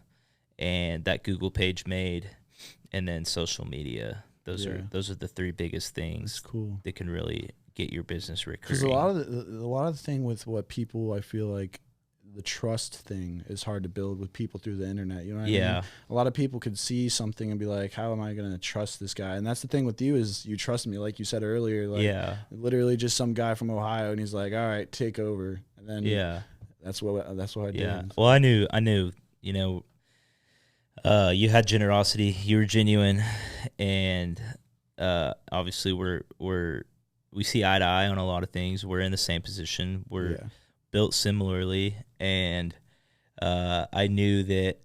and that Google page made, and then social media. Those are the three biggest things that can really get your business recurring. Because a lot of the thing with what people, I feel like the trust thing is hard to build with people through the internet. You know what I mean? A lot of people could see something and be like, how am I going to trust this guy? And that's the thing with you is you trust me, like you said earlier. Like, literally just some guy from Ohio, and he's like, all right, take over. And then that's what I did. Yeah. Well, I knew, you had generosity, you were genuine, and obviously we see eye to eye on a lot of things. We're in the same position. We're built similarly, and I knew that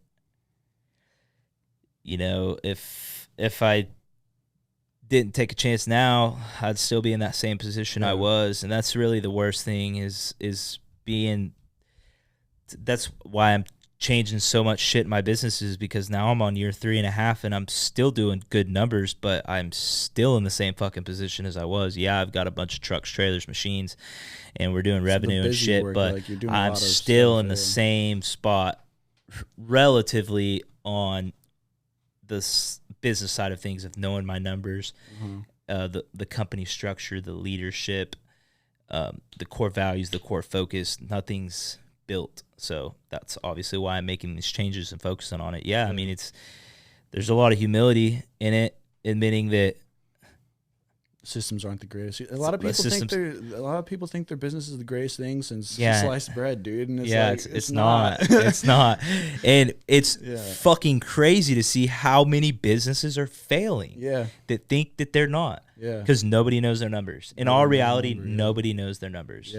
if I didn't take a chance now, I'd still be in that same position I was. And that's really the worst thing is being. That's why I'm changing so much shit in my businesses, because now I'm on year 3.5 and I'm still doing good numbers, but I'm still in the same fucking position as I was. Yeah, I've got a bunch of trucks, trailers, machines, and we're doing revenue and shit, but like I'm still in the same spot relatively on the business side of things, of knowing my numbers, the company structure, the leadership, the core values, the core focus. Nothing's built. So that's obviously why I'm making these changes and focusing on it. I mean, there's a lot of humility in it, admitting that systems aren't the greatest. A lot of people think their business is the greatest thing since sliced bread, dude. And it's not. It's not. And it's fucking crazy to see how many businesses are failing. That think that they're not. Because nobody knows their numbers. In all reality, nobody knows their numbers.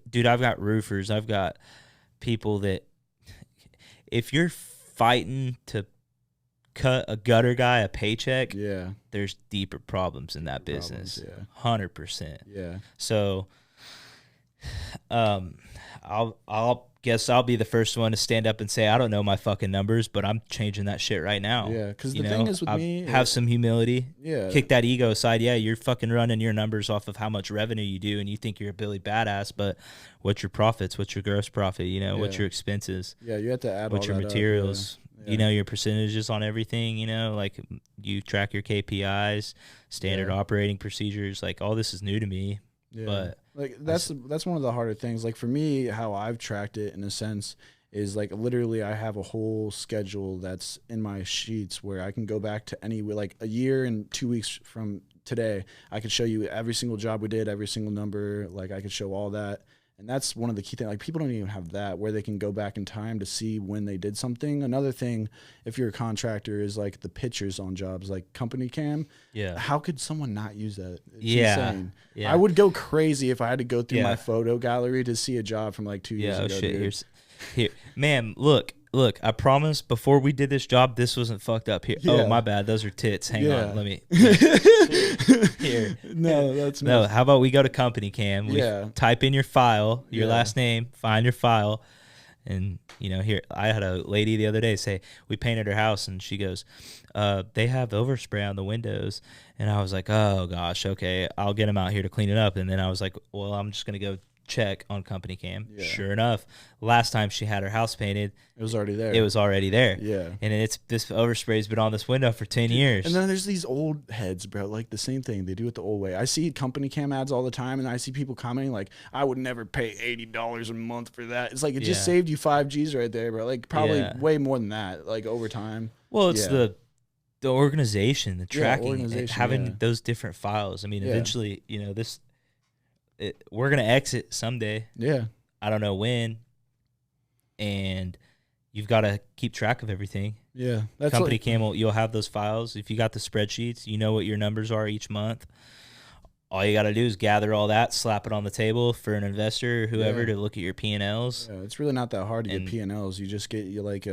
Dude, I've got roofers. I've got people that, if you're fighting to cut a gutter guy a paycheck, Yeah. there's deeper problems in that business. Yeah. 100%. Yeah. So, I'll guess I'll be the first one to stand up and say I don't know my fucking numbers, but I'm changing that shit right now. Yeah, because the thing is with me, have some humility. Yeah. Kick that ego aside. Yeah, you're fucking running your numbers off of how much revenue you do, and you think you're a Billy Badass, but what's your profits? What's your gross profit? You know, what's your expenses? Yeah, you have to add what's all your that materials? Up. Yeah. You know, your percentages on everything. You know, like you track your KPIs, standard operating procedures. Like all this is new to me. Yeah. But like that's one of the harder things. Like for me, how I've tracked it in a sense is like literally I have a whole schedule that's in my sheets where I can go back to any, like a year and 2 weeks from today. I could show you every single job we did, every single number. Like I could show all that. And that's one of the key things. Like people don't even have that where they can go back in time to see when they did something. Another thing, if you're a contractor, is like the pictures on jobs, like company cam. Yeah. How could someone not use that? It's insane. Yeah. I would go crazy if I had to go through my photo gallery to see a job from like 2 years ago. Oh shit. Here, man. Look. I promise. Before we did this job, this wasn't fucked up here. Oh, my bad. Those are tits. Hang on. Let me. Here. No, that's me. No. How about we go to company cam? We type in your file, your last name, find your file, and you know, here I had a lady the other day say we painted her house, and she goes, "They have overspray on the windows," and I was like, "Oh gosh, okay, I'll get them out here to clean it up." And then I was like, "Well, I'm just gonna go check on company cam." Sure enough, last time she had her house painted, it was already there. Yeah. And this overspray's been on this window for 10 years. And then there's these old heads, bro, like the same thing. They do it the old way. I see company cam ads all the time, and I see people commenting like, I would never pay $80 a month for that. It's like it just saved you 5 G's right there, bro. Like probably way more than that, like over time. Well, it's the organization, the tracking, having those different files. I mean, eventually, you know, we're going to exit someday. Yeah. I don't know when. And you've got to keep track of everything. Yeah. That's company cam, you'll have those files. If you got the spreadsheets, you know what your numbers are each month. All you got to do is gather all that, slap it on the table for an investor or whoever to look at your P&Ls. Yeah, it's really not that hard to get P&Ls. You just get like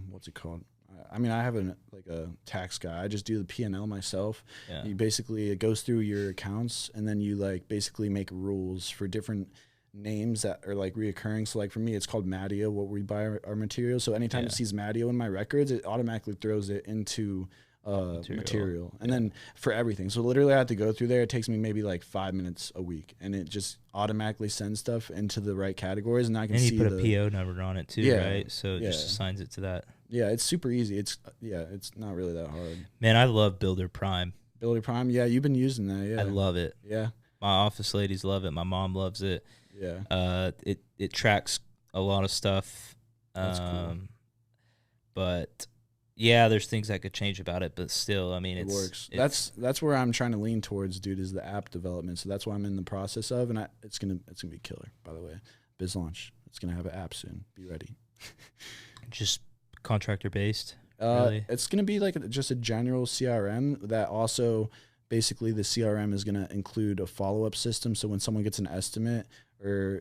what's it called? I mean, I have a tax guy. I just do the P&L myself. Yeah. You basically, it goes through your accounts, and then you like basically make rules for different names that are like reoccurring. So like for me, it's called Madio, what we buy our materials. So anytime it sees Madio in my records, it automatically throws it into material. And then for everything. So literally I have to go through there. It takes me maybe like 5 minutes a week, and it just automatically sends stuff into the right categories, and I can see you put a PO number on it too, right? So it just assigns it to that. Yeah, it's super easy. It's not really that hard. Man, I love Builder Prime. Builder Prime, yeah, you've been using that, yeah. I love it. Yeah. My office ladies love it. My mom loves it. Yeah. It tracks a lot of stuff. That's cool. But yeah, there's things I could change about it, but still, I mean, it works. That's where I'm trying to lean towards, dude, is the app development. So that's what I'm in the process of, and it's gonna be killer. By the way, BizLaunch, it's gonna have an app soon. Be ready. Just contractor based. Really? It's gonna be like just a general CRM that also basically the CRM is gonna include a follow up system. So when someone gets an estimate, or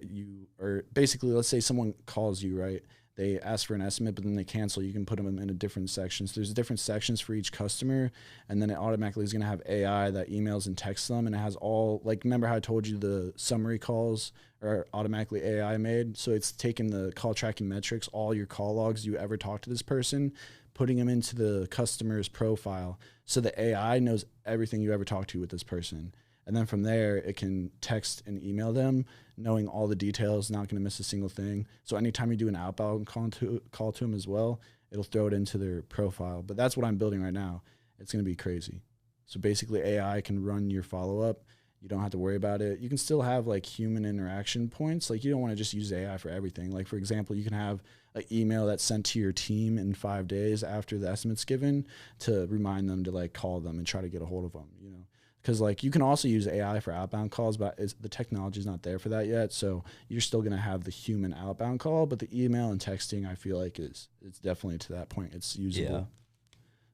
basically, let's say someone calls you, right? They ask for an estimate, but then they cancel. You can put them in a different section. So there's different sections for each customer, and then it automatically is going to have AI that emails and texts them, and it has all, like, remember how I told you the summary calls are automatically AI made? So it's taking the call tracking metrics, all your call logs you ever talked to this person, putting them into the customer's profile. So the AI knows everything you ever talked to with this person. And then from there, it can text and email them, knowing all the details, not going to miss a single thing. So anytime you do an outbound call to them as well, it'll throw it into their profile. But that's what I'm building right now. It's going to be crazy. So basically, AI can run your follow-up. You don't have to worry about it. You can still have, like, human interaction points. Like, you don't want to just use AI for everything. Like, for example, you can have an email that's sent to your team in 5 days after the estimate's given to remind them to, like, call them and try to get a hold of them, you know. Because, like, you can also use AI for outbound calls, but the technology's not there for that yet. So you're still going to have the human outbound call, but the email and texting, I feel like, it's definitely to that point. It's usable. Yeah.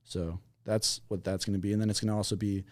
So that's what that's going to be. And then it's going to also be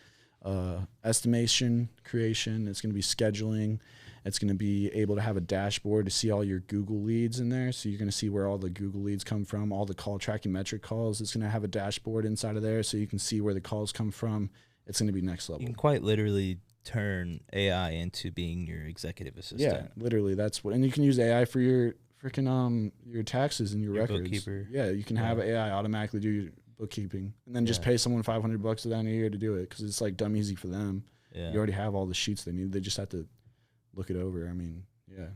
estimation creation. It's going to be scheduling. It's going to be able to have a dashboard to see all your Google leads in there. So you're going to see where all the Google leads come from, all the call tracking metric calls. It's going to have a dashboard inside of there so you can see where the calls come from. It's going to be next level. You can quite literally turn AI into being your executive assistant. Yeah, literally. That's what, and you can use AI for your freaking your taxes and your records. Bookkeeper. Yeah, you can have AI automatically do your bookkeeping, and then just pay someone $500 at the end of the year to do it because it's like dumb easy for them. Yeah. You already have all the sheets they need. They just have to look it over. I mean, yeah,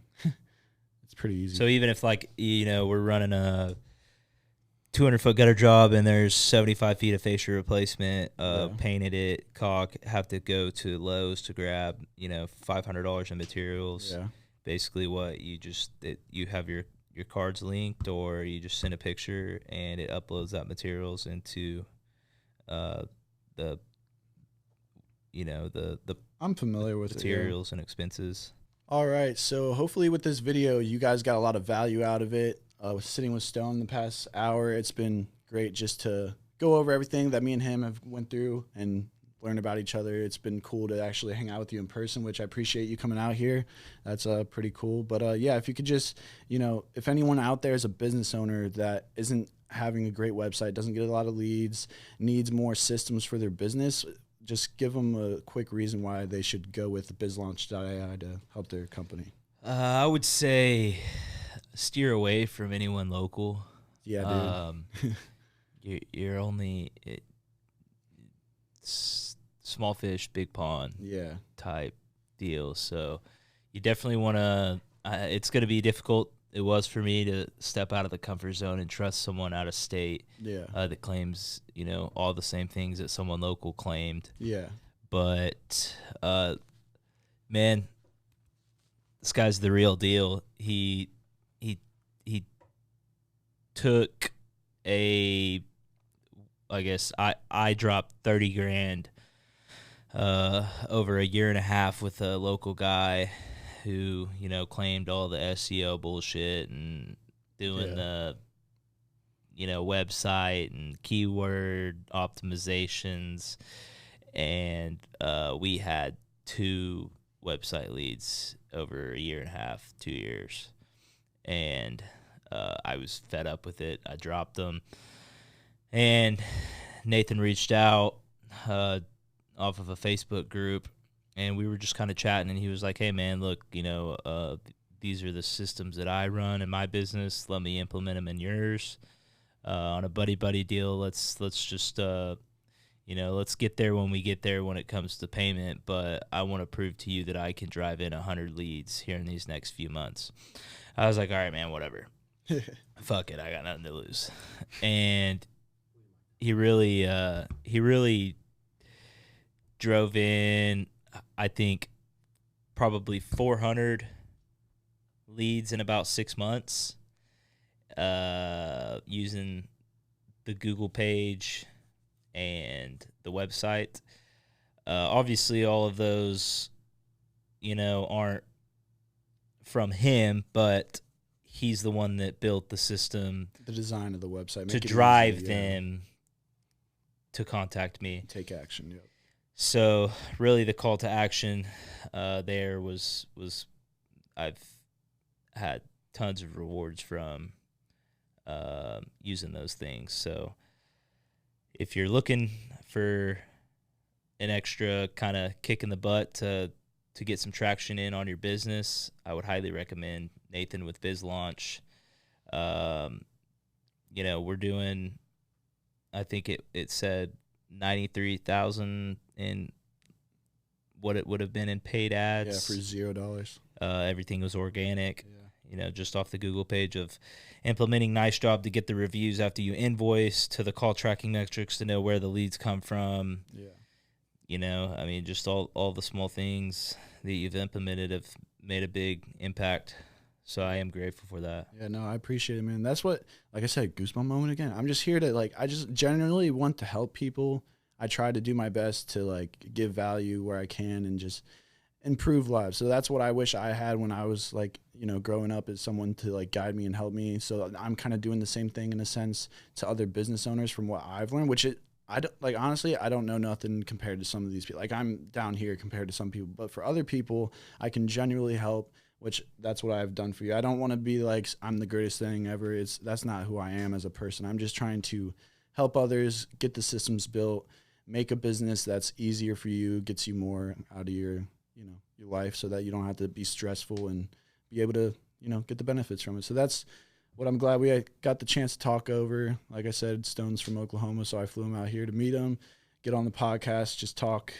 it's pretty easy. So even if like, you know, we're running a 200-foot gutter job and there's 75 feet of fascia replacement, painted it, caulk, have to go to Lowe's to grab, you know, $500 in materials. Yeah. Basically what you have your cards linked, or you just send a picture and it uploads that materials into the I'm familiar with materials and expenses. All right, so hopefully with this video, you guys got a lot of value out of it. Sitting with Stone the past hour, it's been great just to go over everything that me and him have went through and learn about each other. It's been cool to actually hang out with you in person, which I appreciate you coming out here. That's pretty cool. But yeah, if you could just, you know, if anyone out there is a business owner that isn't having a great website, doesn't get a lot of leads, needs more systems for their business, just give them a quick reason why they should go with BizLaunch.Ai to help their company. I would say steer away from anyone local. Yeah, dude. You're only small fish, big pond. Yeah. Type deal. So you definitely want to. It's going to be difficult. It was for me to step out of the comfort zone and trust someone out of state. Yeah. That claims, you know, all the same things that someone local claimed. Yeah. But man, this guy's the real deal. He took I guess I dropped 30 grand over a year and a half with a local guy who, you know, claimed all the SEO bullshit and doing the, you know, website and keyword optimizations. And we had 2 website leads over a year and a half, 2 years. And I was fed up with it. I dropped them. And Nathan reached out off of a Facebook group, and we were just kind of chatting, and he was like, hey, man, look, you know, these are the systems that I run in my business. Let me implement them in yours on a buddy-buddy deal. Let's just, you know, let's get there when we get there when it comes to payment, but I want to prove to you that I can drive in 100 leads here in these next few months. I was like, all right, man, whatever. Fuck it, I got nothing to lose. And he really drove in, I think, probably 400 leads in about 6 months, using the Google page and the website. Obviously, all of those, you know, aren't from him, but he's the one that built the system, the design of the website, to drive them to contact me. Take action, yep. So really the call to action there was I've had tons of rewards from using those things. So if you're looking for an extra kind of kick in the butt to get some traction in on your business, I would highly recommend Nathan with BizLaunch. You know, we're doing, I think it said 93,000 in what it would have been in paid ads. Yeah, for $0. Everything was organic. Yeah. You know, just off the Google page of implementing Nice Job to get the reviews after you invoice, to the call tracking metrics to know where the leads come from. Yeah. You know, I mean, just all the small things that you've implemented have made a big impact. So I am grateful for that. Yeah, no, I appreciate it, man. That's what, like I said, goosebump moment again. I'm just here to, like, I just generally want to help people. I try to do my best to, like, give value where I can and just improve lives. So that's what I wish I had when I was, like, you know, growing up, as someone to, like, guide me and help me. So I'm kind of doing the same thing in a sense to other business owners from what I've learned, which I don't, like, honestly, I don't know nothing compared to some of these people. Like, I'm down here compared to some people, but for other people, I can genuinely help, which that's what I've done for you. I don't want to be like, I'm the greatest thing ever. That's not who I am as a person. I'm just trying to help others, get the systems built, make a business that's easier for you, gets you more out of your, your life, so that you don't have to be stressful and be able to, get the benefits from it. So that's what I'm glad we got the chance to talk over. Like I said, Stone's from Oklahoma, so I flew him out here to meet him, get on the podcast, just talk.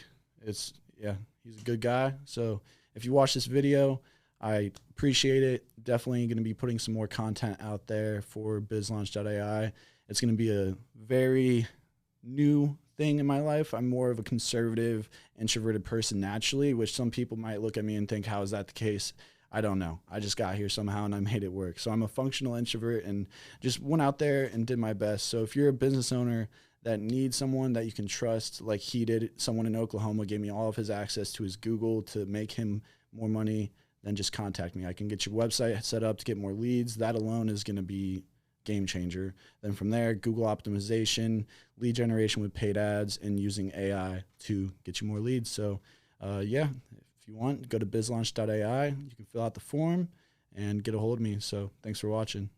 He's a good guy. So if you watch this video, I appreciate it. Definitely going to be putting some more content out there for BizLaunch.AI. It's going to be a very new thing in my life. I'm more of a conservative, introverted person naturally, which some people might look at me and think, how is that the case? I don't know. I just got here somehow and I made it work. So I'm a functional introvert and just went out there and did my best. So if you're a business owner that needs someone that you can trust, like he did, someone in Oklahoma gave me all of his access to his Google to make him more money, then just contact me. I can get your website set up to get more leads. That alone is going to be game changer. Then from there, Google optimization, lead generation with paid ads, and using AI to get you more leads. So if you want, go to BizLaunch.AI. You can fill out the form and get a hold of me. So thanks for watching.